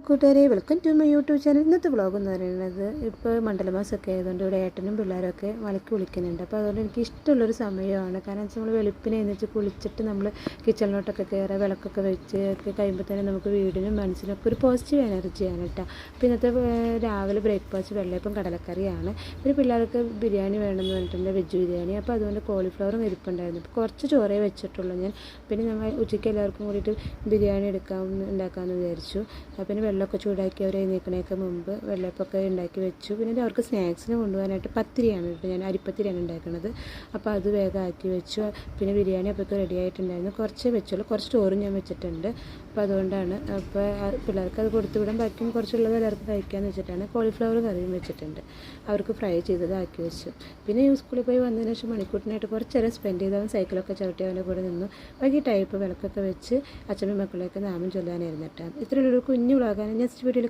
കൂട്ടുകാരെ welcome to my YouTube channel. ഇന്നത്തെ vlog എന്ന് പറയുന്നത് ഇപ്പോൾ മണ്ഡലമാസമൊക്കെ ആയതുകൊണ്ട് ഇവിടെ ഏട്ടനും പിള്ളേരൊക്കെ മലക്ക് കുളിക്കുന്നുണ്ട്. അപ്പോൾ അതുകൊണ്ട് എനിക്ക് ഇഷ്ടമുള്ളൊരു സമയമാണ്. കാരണം വെച്ചാൽ നമ്മൾ വെളുപ്പിനെ എഴുന്നേറ്റ് കുളിച്ചിട്ട് നമ്മൾ കിച്ചണിലോട്ടൊക്കെ കയറുക, വിളക്കൊക്കെ വെച്ച് ഒക്കെ കഴിയുമ്പോൾ തന്നെ നമുക്ക് വീടിനും മനസ്സിനൊക്കെ ഒരു പോസിറ്റീവ് എനർജിയാണ് കേട്ടോ. അപ്പോൾ ഇന്നത്തെ രാവിലെ ബ്രേക്ക്ഫാസ്റ്റ് വെള്ളയപ്പം കടലക്കറിയാണ്. പിന്നെ പിള്ളേർക്ക് ബിരിയാണി വേണമെന്ന് പറഞ്ഞിട്ടുണ്ട്, വെജ് ബിരിയാണി. അപ്പോൾ അതുകൊണ്ട് കോളിഫ്ലവറും ഇരിപ്പുണ്ടായിരുന്നു. അപ്പോൾ കുറച്ച് ചോറേ വെച്ചിട്ടുള്ളൂ ഞാൻ. പിന്നെ ഞങ്ങൾ ഉച്ചയ്ക്ക് എല്ലാവർക്കും കൂടിയിട്ട് ബിരിയാണി ഉണ്ടാക്കാമെന്ന് വിചാരിച്ചു. പിന്നെ വെള്ളമൊക്കെ ചൂടാക്കി അവർ എഴുന്നേൽക്കണേക്ക് മുമ്പ് വെള്ളയപ്പമൊക്കെ ഉണ്ടാക്കി വെച്ചു. പിന്നെ അവർക്ക് സ്നാക്സിന് കൊണ്ടുപോകാനായിട്ട് പത്തിരിയാണ് കേട്ടോ, ഞാൻ അരിപ്പത്തിരിയാണ് ഉണ്ടാക്കുന്നത്. അപ്പോൾ അത് വേഗം ആക്കി വെച്ചു. പിന്നെ ബിരിയാണി അപ്പോഴൊക്കെ റെഡി ആയിട്ടുണ്ടായിരുന്നു. കുറച്ചേ വെച്ചുള്ളൂ, കുറച്ച് ചോറും ഞാൻ വെച്ചിട്ടുണ്ട്. അപ്പോൾ അതുകൊണ്ടാണ് അപ്പോൾ പിള്ളേർക്ക് അത് കൊടുത്തു വിടാൻ, ബാക്കിയും കുറച്ചുള്ളത് എല്ലാവർക്കും കഴിക്കാമെന്ന് വെച്ചിട്ടാണ് കോളിഫ്ലവർ കറിയും വെച്ചിട്ടുണ്ട്. അവർക്ക് ഫ്രൈ ചെയ്തത് ആക്കി വെച്ചു. പിന്നെ സ്കൂളിൽ പോയി വന്നതിന് ശേഷം മണിക്കൂട്ടിനായിട്ട് കുറച്ച് നേരം സ്പെൻഡ് ചെയ്ത് അവൻ സൈക്കിളൊക്കെ ചവിട്ടി അവൻ്റെ കൂടെ നിന്നു. വൈകിട്ടായപ്പോൾ വിളക്കൊക്കെ വെച്ച് അച്ഛനും മക്കളെയൊക്കെ നാമം ചൊല്ലാനായിരുന്നു കേട്ടോ. ഇത്രയുള്ളൊരു കുഞ്ഞു വ്ളോഗാണ്. നെക്സ്റ്റ് വീഡിയോയിൽ